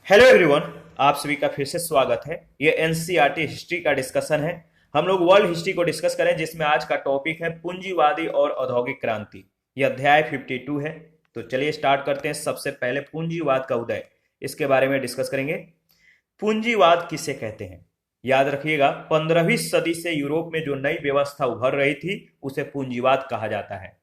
Hello everyone. आप सभी का फिर से स्वागत है। ये एनसीईआरटी हिस्ट्री का डिस्कशन है। हम लोग वर्ल्ड हिस्ट्री को डिस्कस करें, जिसमें आज का टॉपिक है पूंजीवादी और औद्योगिक क्रांति। यह अध्याय 52 है। तो चलिए स्टार्ट करते हैं। सबसे पहले पूंजीवाद का उदय, इसके बारे में डिस्कस करेंगे। पूंजीवाद किसे कहते हैं? याद रखिएगा, 15वीं सदी से यूरोप में जो नई व्यवस्था उभर रही थी उसे पूंजीवाद कहा जाता है।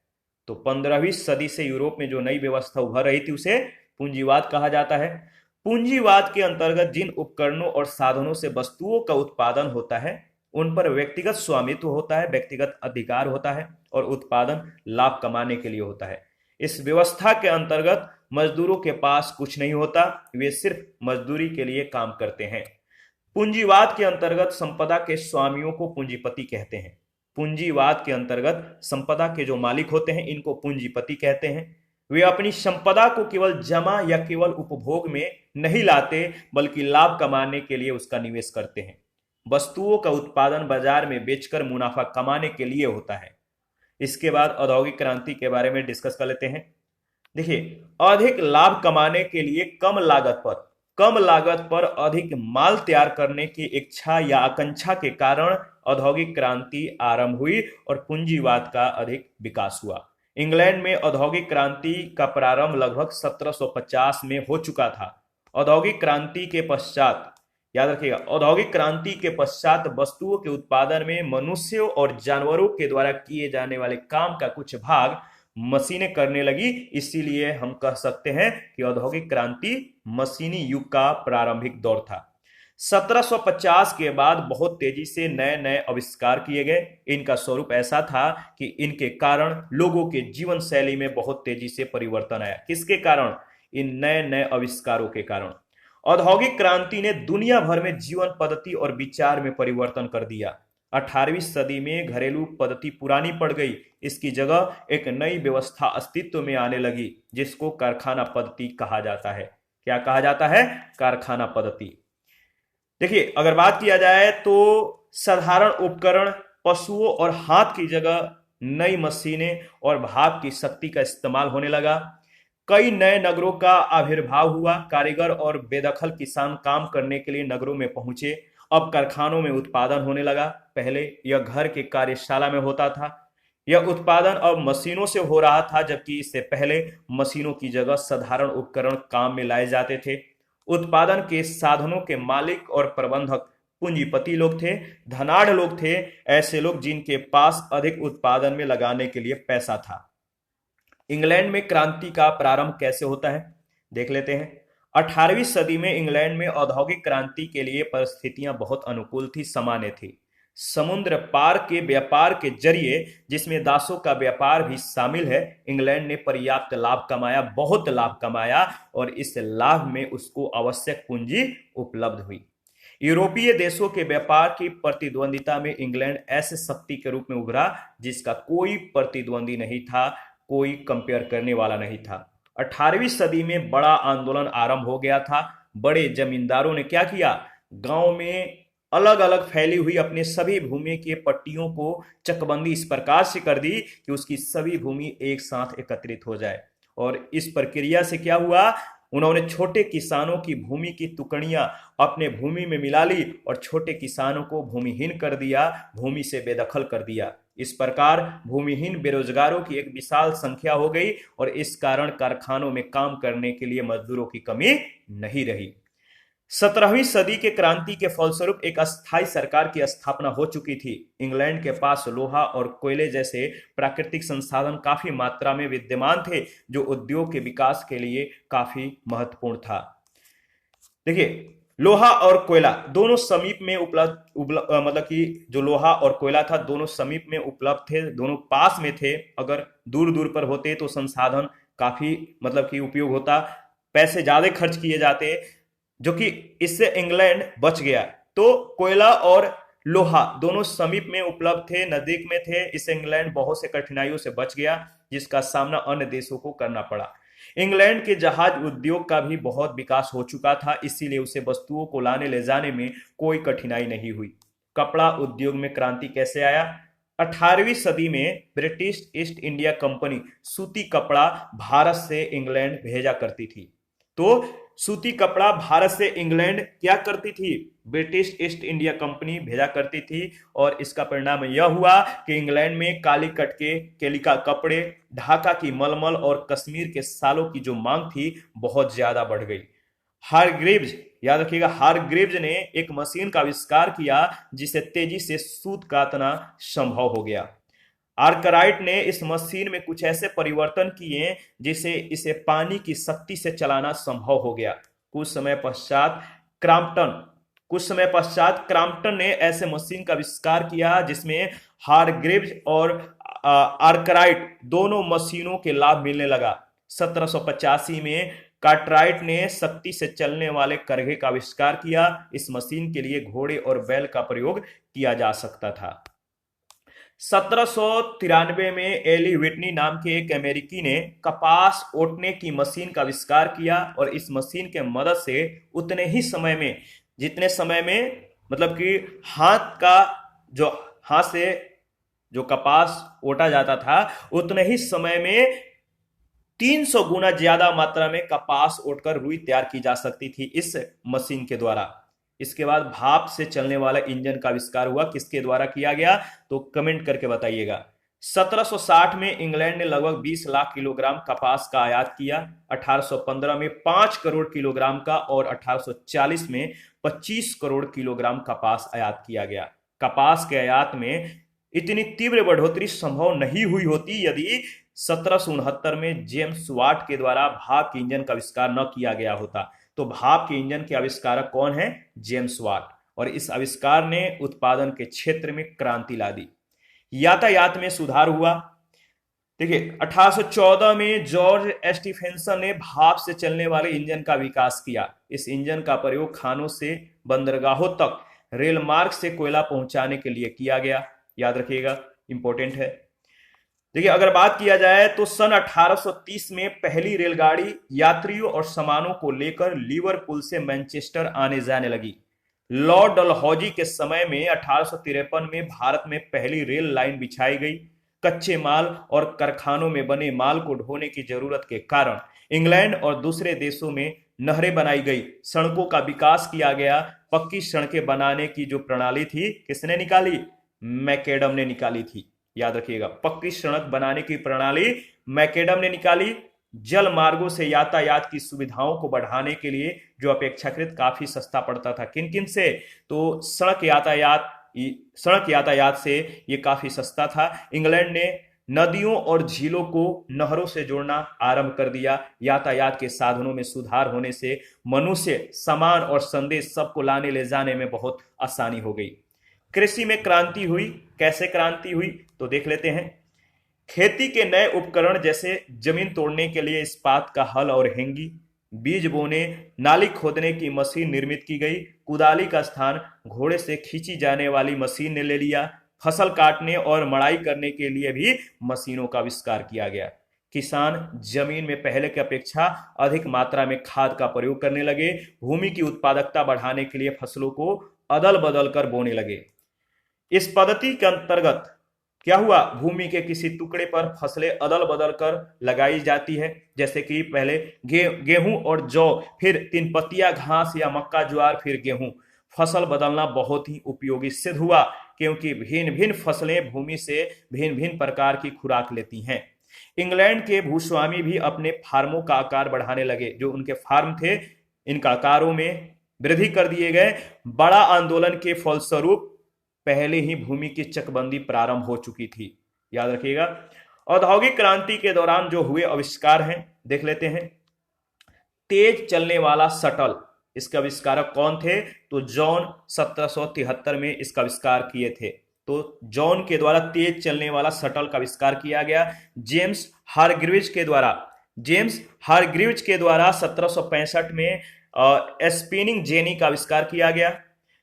तो 15वीं सदी से यूरोप में जो नई व्यवस्था उभर रही थी उसे पूंजीवाद कहा जाता है। पूंजीवाद के अंतर्गत जिन उपकरणों और साधनों से वस्तुओं का उत्पादन होता है उन पर व्यक्तिगत स्वामित्व होता है, व्यक्तिगत अधिकार होता है, और उत्पादन लाभ कमाने के लिए होता है। इस व्यवस्था के अंतर्गत मजदूरों के पास कुछ नहीं होता, वे सिर्फ मजदूरी के लिए काम करते हैं। पूंजीवाद के अंतर्गत संपदा के स्वामियों को पूंजीपति कहते हैं। पूंजीवाद के अंतर्गत संपदा के जो मालिक होते हैं इनको पूंजीपति कहते हैं। वे अपनी संपदा को केवल जमा या केवल उपभोग में नहीं लाते, बल्कि लाभ कमाने के लिए उसका निवेश करते हैं। वस्तुओं का उत्पादन बाजार में बेचकर मुनाफा कमाने के लिए होता है। इसके बाद औद्योगिक क्रांति के बारे में डिस्कस कर लेते हैं। देखिए, अधिक लाभ कमाने के लिए कम लागत पर अधिक माल तैयार करने की इच्छा या आकांक्षा के कारण औद्योगिक क्रांति आरंभ हुई और पूंजीवाद का अधिक विकास हुआ। इंग्लैंड में औद्योगिक क्रांति का प्रारंभ लगभग 1750 में हो चुका था। औद्योगिक क्रांति के पश्चात, याद रखिएगा, औद्योगिक क्रांति के पश्चात वस्तुओं के उत्पादन में मनुष्यों और जानवरों के द्वारा किए जाने वाले काम का कुछ भाग मशीनें करने लगी। इसीलिए हम कह सकते हैं कि औद्योगिक क्रांति मशीनी युग का प्रारंभिक दौर था। 1750 के बाद बहुत तेजी से नए नए आविष्कार किए गए। इनका स्वरूप ऐसा था कि इनके कारण लोगों के जीवन शैली में बहुत तेजी से परिवर्तन आया। किसके कारण? इन नए नए आविष्कारों के कारण। औद्योगिक क्रांति ने दुनिया भर में जीवन पद्धति और विचार में परिवर्तन कर दिया। 18वीं सदी में घरेलू पद्धति पुरानी पड़ गई। इसकी जगह एक नई व्यवस्था अस्तित्व में आने लगी, जिसको कारखाना पद्धति कहा जाता है। क्या कहा जाता है? कारखाना पद्धति। देखिए, अगर बात किया जाए तो साधारण उपकरण, पशुओं और हाथ की जगह नई मशीनें और भाप की शक्ति का इस्तेमाल होने लगा। कई नए नगरों का आविर्भाव हुआ। कारीगर और बेदखल किसान काम करने के लिए नगरों में पहुंचे। अब कारखानों में उत्पादन होने लगा। पहले यह घर के कार्यशाला में होता था। यह उत्पादन अब मशीनों से हो रहा था, जबकि इससे पहले मशीनों की जगह साधारण उपकरण काम में लाए जाते थे। उत्पादन के साधनों के मालिक और प्रबंधक पूंजीपति लोग थे, धनाढ़ लोग थे, ऐसे लोग जिनके पास अधिक उत्पादन में लगाने के लिए पैसा था। इंग्लैंड में क्रांति का प्रारंभ कैसे होता है, देख लेते हैं। 18वीं सदी में इंग्लैंड में औद्योगिक क्रांति के लिए परिस्थितियां बहुत अनुकूल थी, सामान्य थी। समुद्र पार के व्यापार के जरिए, जिसमें दासों का व्यापार भी शामिल है, इंग्लैंड ने पर्याप्त लाभ कमाया, बहुत लाभ कमाया, और इस लाभ में उसको आवश्यक पूंजी उपलब्ध हुई। यूरोपीय देशों के व्यापार की प्रतिद्वंदिता में इंग्लैंड ऐसे शक्ति के रूप में उभरा जिसका कोई प्रतिद्वंदी नहीं था, कोई कंपेयर करने वाला नहीं था। 18वीं सदी में बड़ा आंदोलन आरंभ हो गया था। बड़े जमींदारों ने क्या किया? गांव में अलग अलग फैली हुई अपने सभी भूमि के पट्टियों को चकबंदी इस प्रकार से कर दी कि उसकी सभी भूमि एक साथ एकत्रित हो जाए। और इस प्रक्रिया से क्या हुआ? उन्होंने छोटे किसानों की भूमि की टुकड़ियां अपने भूमि में मिला ली और छोटे किसानों को भूमिहीन कर दिया, भूमि से बेदखल कर दिया। इस प्रकार भूमिहीन बेरोजगारों की एक विशाल संख्या हो गई और इस कारण कारखानों में काम करने के लिए मजदूरों की कमी नहीं रही। 17वीं सदी के क्रांति के फलस्वरूप एक अस्थायी सरकार की स्थापना हो चुकी थी। इंग्लैंड के पास लोहा और कोयले जैसे प्राकृतिक संसाधन काफी मात्रा में विद्यमान थे, जो उद्योग के विकास के लिए काफी महत्वपूर्ण था। देखिए, लोहा और कोयला दोनों समीप में मतलब कि जो लोहा और कोयला था दोनों समीप में उपलब्ध थे, दोनों पास में थे। अगर दूर दूर पर होते तो संसाधन काफी मतलब कि उपयोग होता, पैसे ज्यादा खर्च किए जाते, जो कि इससे इंग्लैंड बच गया। तो कोयला और लोहा दोनों समीप में उपलब्ध थे, नजदीक में थे। इससे इंग्लैंड बहुत से कठिनाइयों से बच गया, जिसका सामना अन्य देशों को करना पड़ा। इंग्लैंड के जहाज उद्योग का भी बहुत विकास हो चुका था, इसीलिए उसे वस्तुओं को लाने ले जाने में कोई कठिनाई नहीं हुई। कपड़ा उद्योग में क्रांति कैसे आया? 18वीं सदी में ब्रिटिश ईस्ट इंडिया कंपनी सूती कपड़ा भारत से इंग्लैंड भेजा करती थी। तो सूती कपड़ा भारत से इंग्लैंड क्या करती थी, ब्रिटिश ईस्ट इंडिया कंपनी भेजा करती थी, और इसका परिणाम यह हुआ कि इंग्लैंड में कालीकट के केलिका कपड़े, ढाका की मलमल और कश्मीर के सालों की जो मांग थी बहुत ज्यादा बढ़ गई। हारग्रीव्स, याद रखिएगा, हारग्रीव्स ने एक मशीन का आविष्कार किया जिससे तेजी से सूत काटना संभव हो गया। आर्कराइट ने इस मशीन में कुछ ऐसे परिवर्तन किए जिससे इसे पानी की शक्ति से चलाना संभव हो गया। क्रॉम्पटन कुछ समय पश्चात क्रॉम्पटन ने ऐसे मशीन का आविष्कार किया जिसमें हारग्रीव्स और आर्कराइट दोनों मशीनों के लाभ मिलने लगा। 1785 में कार्टराइट ने शक्ति से चलने वाले करघे का आविष्कार किया। इस मशीन के लिए घोड़े और बैल का प्रयोग किया जा सकता था। 1793 में एली व्हिटनी नाम के एक अमेरिकी ने कपास ओटने की मशीन का आविष्कार किया, और इस मशीन के मदद से उतने ही समय में, जितने समय में मतलब कि हाथ से जो कपास ओटा जाता था, उतने ही समय में 300 गुना ज्यादा मात्रा में कपास ओटकर रुई तैयार की जा सकती थी इस मशीन के द्वारा। इसके बाद भाप से चलने वाला इंजन का आविष्कार हुआ। किसके द्वारा किया गया, तो कमेंट करके बताइएगा। 1760 में इंग्लैंड ने लगभग 20 लाख किलोग्राम कपास का आयात किया। 1815 में 5 करोड़ किलोग्राम का और 1840 में 25 करोड़ किलोग्राम कपास आयात किया गया। कपास के आयात में इतनी तीव्र बढ़ोतरी संभव नहीं हुई होती यदि 1769 में जेम्स वाट के द्वारा भाप के इंजन का आविष्कार न किया गया होता। तो भाप के इंजन के आविष्कारक कौन है, जेम्स वाट, और इस आविष्कार ने उत्पादन के क्षेत्र में क्रांति ला दी। यातायात में सुधार हुआ। देखिए, 1814 में जॉर्ज स्टीफेंसन ने भाप से चलने वाले इंजन का विकास किया। इस इंजन का प्रयोग खानों से बंदरगाहों तक रेल मार्ग से कोयला पहुंचाने के लिए किया गया। याद रखिएगा, इंपॉर्टेंट है। देखिए, अगर बात किया जाए तो सन 1830 में पहली रेलगाड़ी यात्रियों और सामानों को लेकर लिवरपूल से मैनचेस्टर आने जाने लगी। लॉर्ड डलहौजी के समय में 1853 में भारत में पहली रेल लाइन बिछाई गई। कच्चे माल और कारखानों में बने माल को ढोने की जरूरत के कारण इंग्लैंड और दूसरे देशों में नहरें बनाई गई, सड़कों का विकास किया गया। पक्की सड़कें बनाने की जो प्रणाली थी, किसने निकाली, मैकेडम ने निकाली थी। याद रखिएगा, पक्की सड़क बनाने की प्रणाली मैकेडम ने निकाली। जल मार्गों से यातायात की सुविधाओं को बढ़ाने के लिए जो अपेक्षाकृत काफी सस्ता पड़ता था। किन किन से, तो सड़क यातायात से ये काफी सस्ता था। इंग्लैंड ने नदियों और झीलों को नहरों से जोड़ना आरंभ कर दिया। यातायात के साधनों में सुधार होने से मनुष्य, सामान और संदेश सबको लाने ले जाने में बहुत आसानी हो गई। कृषि में क्रांति हुई। कैसे क्रांति हुई, तो देख लेते हैं। खेती के नए उपकरण जैसे जमीन तोड़ने के लिए इस्पात का हल और हेंगी, बीज बोने, नाली खोदने की मशीन निर्मित की गई। कुदाली का स्थान घोड़े से खींची जाने वाली मशीन ने ले लिया। फसल काटने और मड़ाई करने के लिए भी मशीनों का आविष्कार किया गया। किसान जमीन में पहले की अपेक्षा अधिक मात्रा में खाद का प्रयोग करने लगे। भूमि की उत्पादकता बढ़ाने के लिए फसलों को अदल बदल कर बोने लगे। इस पद्धति के अंतर्गत क्या हुआ, भूमि के किसी टुकड़े पर फसलें अदल बदल कर लगाई जाती है, जैसे कि पहले गेहूं और जौ, फिर तीन पत्तियां घास या मक्का ज्वार, फिर गेहूं। फसल बदलना बहुत ही उपयोगी सिद्ध हुआ क्योंकि भिन्न भिन्न फसलें भूमि से भिन्न भिन्न प्रकार की खुराक लेती हैं। इंग्लैंड के भूस्वामी भी अपने फार्मों का आकार बढ़ाने लगे। जो उनके फार्म थे, इनका आकारों में वृद्धि कर दिए गए। बड़ा आंदोलन के फलस्वरूप पहले ही भूमि की चकबंदी प्रारंभ हो चुकी थी। याद रखिएगा, औद्योगिक क्रांति के दौरान जो हुए आविष्कार हैं, देख लेते हैं। तेज चलने वाला शटल, इसके आविष्कारक कौन थे, तो जॉन 1773 में इसका आविष्कार किए थे। तो जॉन के द्वारा तेज चलने वाला शटल का आविष्कार किया गया। जेम्स हारग्रीव्स के द्वारा 1765 में स्पिनिंग जेनी का आविष्कार किया गया।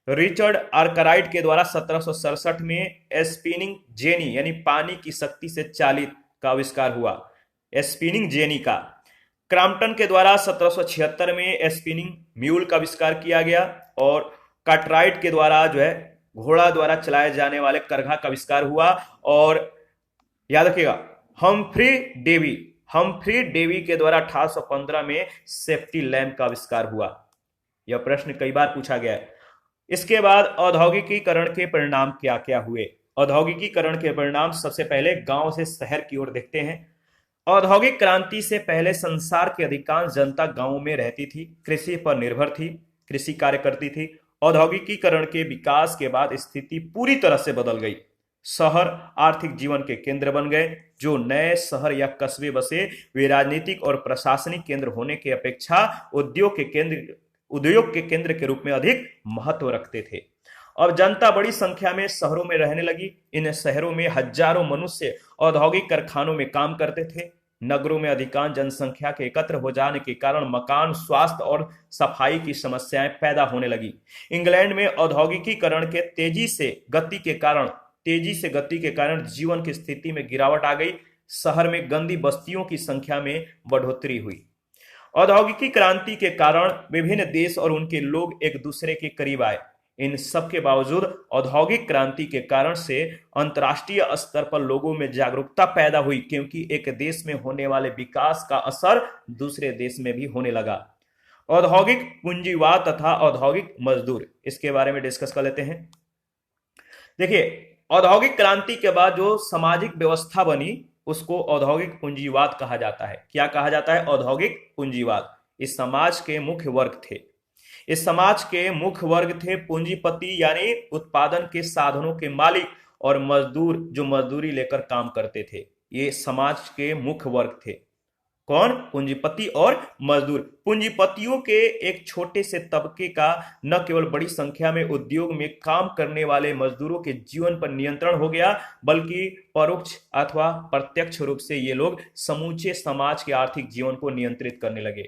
रिचर्ड आर्कराइट के द्वारा 1767 में स्पिनिंग जेनी यानी पानी की शक्ति से चालित का आविष्कार हुआ, स्पिनिंग जेनी का। क्रॉम्पटन के द्वारा 1776 में स्पिनिंग म्यूल का आविष्कार किया गया। और कार्टराइट के द्वारा जो है घोड़ा द्वारा चलाए जाने वाले करघा का आविष्कार हुआ। और याद रखिएगा, हम्फ्री डेवी के द्वारा 1815 में सेफ्टी लैंप का आविष्कार हुआ। यह प्रश्न कई बार पूछा गया है। इसके बाद औद्योगिकीकरण के परिणाम क्या क्या हुए। औद्योगिकीकरण के परिणाम, सबसे पहले गांव से शहर की ओर देखते हैं। औद्योगिक क्रांति से पहले संसार की अधिकांश जनता गांवों में रहती थी, कृषि पर निर्भर थी, कृषि कार्य करती थी। औद्योगिकीकरण के विकास के बाद स्थिति पूरी तरह से बदल गई। शहर आर्थिक जीवन के केंद्र बन गए। जो नए शहर या कस्बे बसे, वे राजनीतिक और प्रशासनिक केंद्र होने की अपेक्षा उद्योग के केंद्र के रूप में अधिक महत्व रखते थे। अब जनता बड़ी संख्या में शहरों में रहने लगी। इन शहरों में हजारों मनुष्य औद्योगिक कारखानों में काम करते थे। नगरों में अधिकांश जनसंख्या के एकत्र हो जाने के कारण मकान, स्वास्थ्य और सफाई की समस्याएं पैदा होने लगी। इंग्लैंड में औद्योगिकीकरण के तेजी से गति के कारण जीवन की स्थिति में गिरावट आ गई। शहर में गंदी बस्तियों की संख्या में बढ़ोतरी हुई। औद्योगिकी क्रांति के कारण विभिन्न देश और उनके लोग एक दूसरे के करीब आए। इन सब के बावजूद औद्योगिक क्रांति के कारण से अंतर्राष्ट्रीय स्तर पर लोगों में जागरूकता पैदा हुई, क्योंकि एक देश में होने वाले विकास का असर दूसरे देश में भी होने लगा। औद्योगिक पूंजीवाद तथा औद्योगिक मजदूर, इसके बारे में डिस्कस कर लेते हैं। देखिए, औद्योगिक क्रांति के बाद जो सामाजिक व्यवस्था बनी उसको औद्योगिक पूंजीवाद कहा जाता है। क्या कहा जाता है? औद्योगिक पूंजीवाद। इस समाज के मुख्य वर्ग थे पूंजीपति, यानी उत्पादन के साधनों के मालिक, और मजदूर जो मजदूरी लेकर काम करते थे। ये समाज के मुख्य वर्ग थे। कौन? पूंजीपति और मजदूर। पूंजीपतियों के एक छोटे से तबके का न केवल बड़ी संख्या में उद्योग में काम करने वाले मजदूरों के जीवन पर नियंत्रण हो गया, बल्कि परोक्ष अथवा प्रत्यक्ष रूप से ये लोग समूचे समाज के आर्थिक जीवन को नियंत्रित करने लगे।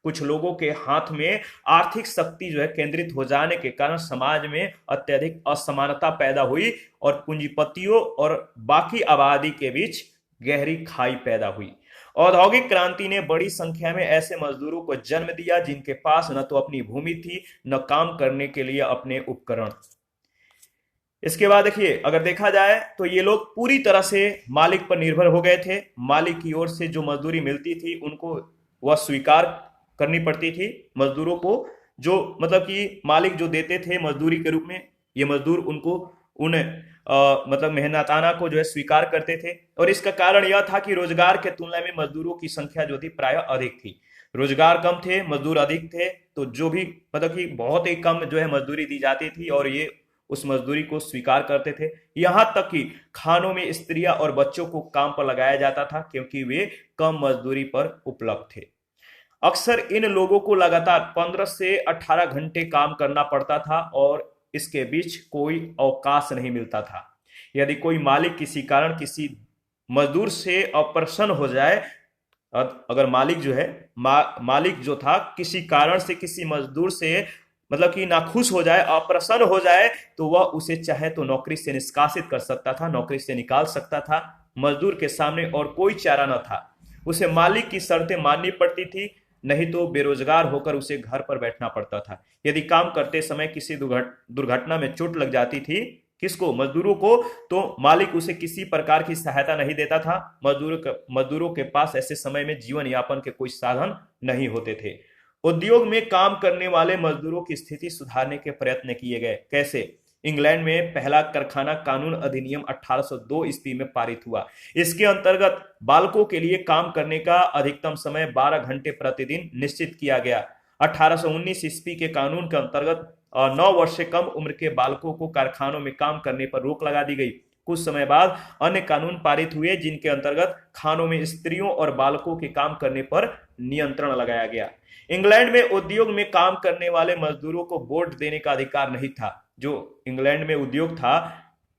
कुछ लोगों के हाथ में आर्थिक शक्ति जो है केंद्रित हो जाने के कारण समाज में अत्यधिक असमानता पैदा हुई और पूंजीपतियों और बाकी आबादी के बीच गहरी खाई पैदा हुई। औद्योगिक क्रांति ने बड़ी संख्या में ऐसे मजदूरों को जन्म दिया जिनके पास न तो अपनी भूमि थी, न काम करने के लिए अपने उपकरण। इसके बाद देखिए, अगर देखा जाए तो ये लोग पूरी तरह से मालिक पर निर्भर हो गए थे। मालिक की ओर से जो मजदूरी मिलती थी उनको वह स्वीकार करनी पड़ती थी। मजदूरों को जो मतलब कि मालिक जो देते थे मजदूरी के रूप में, ये मजदूर उनको उन मतलब मेहनताना को जो है स्वीकार करते थे। और इसका कारण यह था कि रोजगार के तुलना में मजदूरों की संख्या जो थी प्राय अधिक थी। रोजगार कम थे, मजदूर अधिक थे, तो जो भी मतलब कि बहुत ही कम जो है मजदूरी दी जाती थी और ये उस मजदूरी को स्वीकार करते थे। यहाँ तक कि खानों में स्त्रियां और बच्चों को काम पर लगाया जाता था क्योंकि वे कम मजदूरी पर उपलब्ध थे। अक्सर इन लोगों को लगातार 15 से 18 घंटे काम करना पड़ता था और इसके बीच कोई अवकाश नहीं मिलता था। यदि कोई मालिक किसी कारण किसी मजदूर से अप्रसन्न हो जाए, अगर मालिक जो है मालिक जो था किसी कारण से किसी मजदूर से मतलब कि नाखुश हो जाए, अप्रसन्न हो जाए, तो वह उसे चाहे तो नौकरी से निष्कासित कर सकता था, नौकरी से निकाल सकता था। मजदूर के सामने और कोई चारा न था, उसे मालिक की शर्तें माननी पड़ती थी, नहीं तो बेरोजगार होकर उसे घर पर बैठना पड़ता था। यदि काम करते समय किसी दुर्घटना में चोट लग जाती थी, किसको? मजदूरों को, तो मालिक उसे किसी प्रकार की सहायता नहीं देता था। मजदूरों के पास ऐसे समय में जीवन यापन के कोई साधन नहीं होते थे। उद्योग में काम करने वाले मजदूरों की स्थिति सुधारने के प्रयत्न किए गए। कैसे? इंग्लैंड में पहला कारखाना कानून अधिनियम 1802 ईस्वी में पारित हुआ। इसके अंतर्गत बालकों के लिए काम करने का अधिकतम समय 12 घंटे प्रतिदिन निश्चित किया गया। 1819 ईस्वी के कानून के अंतर्गत 9 वर्ष से कम उम्र के बालकों को कारखानों में काम करने पर रोक लगा दी गई। कुछ समय बाद अन्य कानून पारित हुए जिनके अंतर्गत खानों में स्त्रियों और बालकों के काम करने पर नियंत्रण लगाया गया। इंग्लैंड में उद्योग में काम करने वाले मजदूरों को वोट देने का अधिकार नहीं था। जो इंग्लैंड में उद्योग था,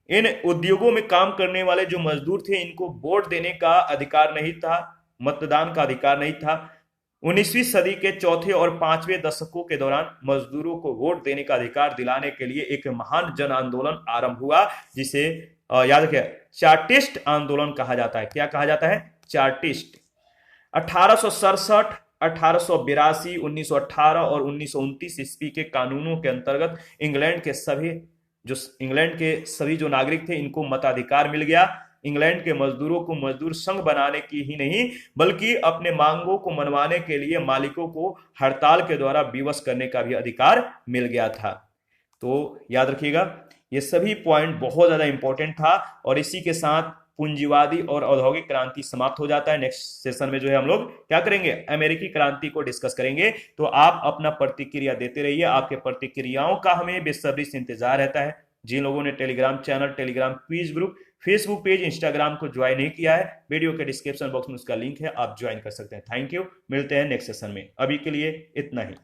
इन उद्योगों में काम करने वाले जो मजदूर थे इनको वोट देने का अधिकार नहीं था, मतदान का अधिकार नहीं था। 19वीं सदी के चौथे और 5वें दशकों के दौरान मजदूरों को वोट देने का अधिकार दिलाने के लिए एक महान जन आंदोलन आरंभ हुआ, जिसे याद रखिए चार्टिस्ट आंदोलन कहा जाता है। क्या कहा जाता है? चार्टिस्ट। 1867, 1882, 1918 और 1929 ईस्वी के कानूनों के अंतर्गत इंग्लैंड के सभी जो नागरिक थे इनको मताधिकार मिल गया। इंग्लैंड के मजदूरों को मजदूर संघ बनाने की ही नहीं बल्कि अपने मांगों को मनवाने के लिए मालिकों को हड़ताल के द्वारा विवश करने का भी अधिकार मिल गया था। तो याद रखिएगा, ये सभी पॉइंट बहुत ज्यादा इंपॉर्टेंट था और इसी के साथ पूंजीवादी और औद्योगिक क्रांति समाप्त हो जाता है। नेक्स्ट सेशन में जो है हम लोग क्या करेंगे, अमेरिकी क्रांति को डिस्कस करेंगे। तो आप अपना प्रतिक्रिया देते रहिए, आपके प्रतिक्रियाओं का हमें बेसब्री से इंतजार रहता है। जिन लोगों ने Telegram channel, Telegram quiz group, Facebook page, Instagram को ज्वाइन नहीं किया है, वीडियो के डिस्क्रिप्शन बॉक्स में उसका लिंक है, आप ज्वाइन कर सकते हैं। थैंक यू, मिलते हैं नेक्स्ट सेशन में, अभी के लिए इतना ही।